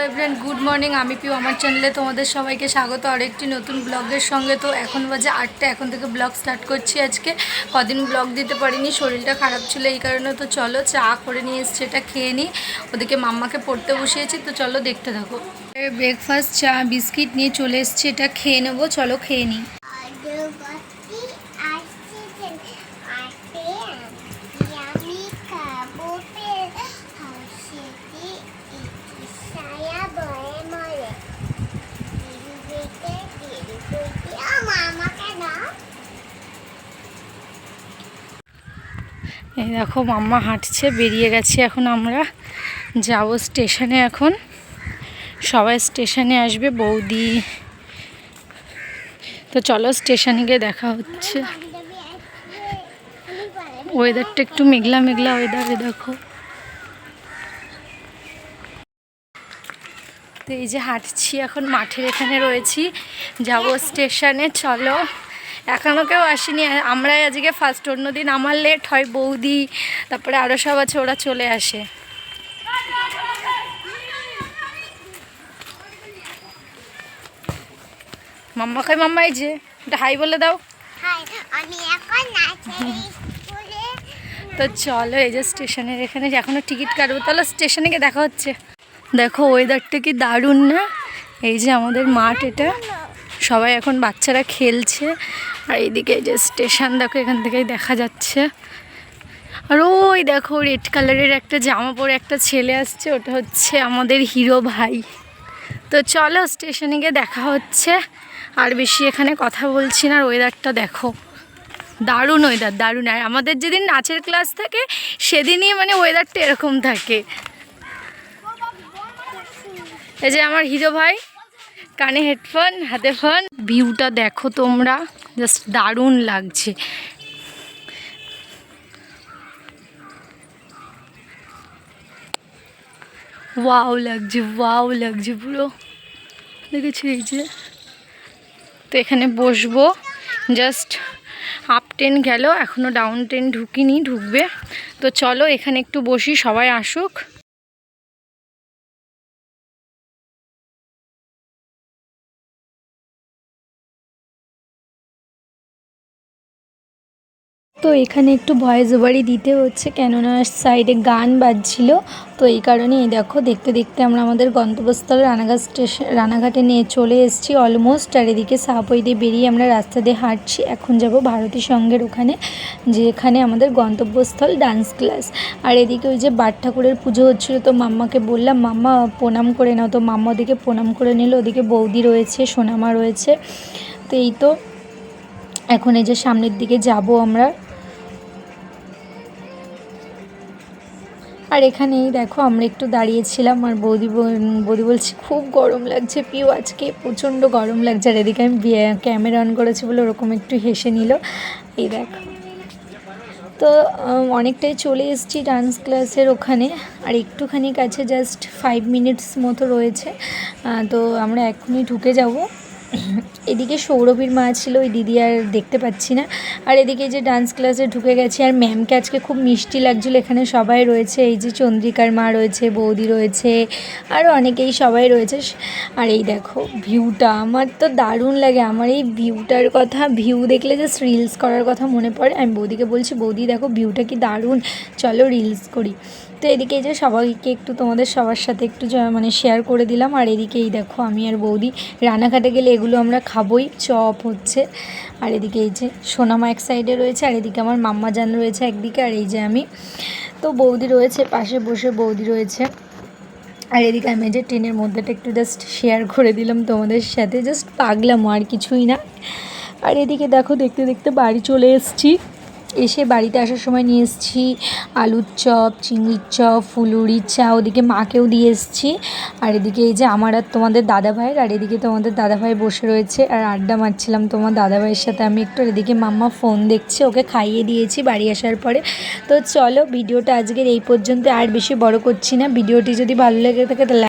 Everyone, good morning. আমি পিউ, আমার চ্যানেলে তোমাদের সবাইকে স্বাগত আরেকটি নতুন ব্লগের সঙ্গে। তো এখন বাজে 8টা, এখন থেকে ব্লগ স্টার্ট করছি। আজকে কদিন ব্লগ দিতে পারিনি, শরীরটা খারাপ ছিল এই কারণে। তো চলো চা করে নিয়ে এসছি, এটা খেয়ে নিই। ওদিকে মাম্মাকে পড়তে বসিয়েছি, তো চলো দেখতে থাকো। ব্রেকফাস্ট চা বিস্কিট নিয়ে চলে এসছি, এটা খেয়ে নেবো। চলো খেয়ে নিই। এই দেখো মাম্মা হাঁটছে, বেরিয়ে গেছে। এখন আমরা যাব স্টেশনে। এখন সবাই স্টেশনে আসবে, বৌদি। তো চলো স্টেশনে গিয়ে দেখা হচ্ছে। ওয়েদারটা একটু মেঘলা মেঘলা ওয়েদারে দেখো। তো এই যে হাঁটছি, এখন মাঠের এখানে রয়েছি, যাব স্টেশনে। চলো, এখনও কেউ আসেনি, আমরাই আজকে ফার্স্ট। অন্যদিন আমার লেট হয়, বৌদি তারপরে আরও সব আছে, ওরা চলে আসে। মাম্মা খাই, মাম্মা এই যে এটা হাই বলে দাও। তো চলো, এই যে স্টেশনের এখানে এখনও টিকিট কাটবো। তাহলে স্টেশনে গিয়ে দেখা হচ্ছে। দেখো ওয়েদারটা কি দারুণ না? এই যে আমাদের মাঠ, এটা সবাই এখন বাচ্চারা খেলছে। আর এইদিকে এই যে স্টেশন দেখো, এখান থেকেই দেখা যাচ্ছে। আর ওই দেখো রেড কালারের একটা জামা পরে একটা ছেলে আসছে, ওটা হচ্ছে আমাদের হিরো ভাই। তো চলো স্টেশনে গিয়ে দেখা হচ্ছে। আর বেশি এখানে কথা বলছি না। আর ওয়েদারটা দেখো, দারুণ ওয়েদার, দারুণ। আর আমাদের যেদিন নাচের ক্লাস থাকে সেদিনই মানে ওয়েদারটা এরকম থাকে। এই যে আমার হিরো ভাই, কানে হেডফোন, হাতে ফোন। ভিউটা দেখো তোমরা, জাস্ট দারুণ লাগছে। ওয়াও লাগছে, ওয়াও লাগছে পুরো, দেখেছি। এই যে তো এখানে বসবো, জাস্ট আপ ট্রেন গেল, এখনও ডাউন ট্রেন ঢুকিনি, ঢুকবে। তো চলো এখানে একটু বসি, সবাই আসুক। তো এখানে একটু ভয়েস ওভারই দিতে হচ্ছে, কেননা সাইডে গান বাজছিল। তো এই কারণে এই দেখো, দেখতে দেখতে আমরা আমাদের গন্তব্যস্থল রানাঘাটে নিয়ে চলে এসেছি অলমোস্ট। আর এদিকে সাহাপই দিয়ে বেরিয়ে আমরা রাস্তা দিয়ে হাঁটছি। এখন যাব ভারতী সঙ্গের ওখানে, যেখানে আমাদের গন্তব্যস্থল ডান্স ক্লাস। আর এদিকে ওই যে বাট ঠাকুরের পুজো হচ্ছিলো, তো মাম্মাকে বললাম মাম্মা প্রণাম করে নাও। তো মাম্মা ওদিকে প্রণাম করে নিল। ওদিকে বৌদি রয়েছে, সোনামা রয়েছে। তো এই তো এখন এই যে সামনের দিকে যাব আমরা। আর এখানেই দেখো আমরা একটু দাঁড়িয়েছিলাম। আর বৌদি বলছি খুব গরম লাগছে পিউ, আজকে প্রচণ্ড গরম লাগছে। আর এদিকে আমি ক্যামেরা অন করেছি বলে ওরকম একটু হেসে নিল। এই দেখো, তো অনেকটাই চলে এসেছি ডান্স ক্লাসের ওখানে। আর একটুখানি কাছে, জাস্ট 5 মিনিটস মতো রয়েছে। তো আমরা এখনই ঢুকে যাব। এদিকে সৌরভীর মা ছিল, ওই দিদি আর দেখতে পাচ্ছি না। আর এদিকে যে ডান্স ক্লাসে ঢুকে গেছি। আর ম্যামকে আজকে খুব মিষ্টি লাগছিলো, এখানে সবাই রয়েছে। এই যে চন্দ্রিকার মা রয়েছে, বৌদি রয়েছে, আরও অনেকেই সবাই রয়েছে। আর এই দেখো ভিউটা, আমার তো দারুণ লাগে। আমার এই ভিউটার কথা, ভিউ দেখলে জাস্ট রিলস করার কথা মনে পড়ে। আমি বৌদিকে বলছি, বৌদি দেখো ভিউটা কি দারুণ, চলো রিলস করি। তো এদিকে এই যে সবাইকে একটু, তোমাদের সবার সাথে একটু মানে শেয়ার করে দিলাম। আর এদিকে এই দেখো আমি আর বৌদি রানাঘাটে গেলে এগুলো আমরা খাবোই, চপ হচ্ছে। আর এদিকে এই যে সোনামা এক সাইডে রয়েছে, আর এদিকে আমার মাম্মা জান রয়েছে একদিকে, আর এই যে আমি। তো বৌদি রয়েছে পাশে বসে, বৌদি রয়েছে। আর এদিকে আমি যে ট্রেনের মধ্যেটা একটু জাস্ট শেয়ার করে দিলাম তোমাদের সাথে, জাস্ট পাগলামো আর কিছুই না। আর এদিকে দেখো, দেখতে দেখতে বাড়ি চলে এসেছি। এসে বাড়িতে আসার সময় নিয়ে এসেছি আলুর চপ, চিংড়ির চপ, ফুলুরির চা, ওদিকে মাকেও দিয়ে এসেছি। আর এদিকে এই যে আমার আর তোমাদের দাদাভাইয়ের। আর এদিকে তোমাদের দাদাভাই বসে রয়েছে, আর আড্ডা মারছিলাম তোমার দাদাভাইয়ের সাথে আমি একটু। আর এদিকে মাম্মা ফোন দেখছে, ওকে খাইয়ে দিয়েছি বাড়ি আসার পরে। তো চলো ভিডিওটা আজকের এই পর্যন্ত, আর বেশি বড় করছি না। ভিডিওটি যদি ভালো লেগে থাকে তাহলে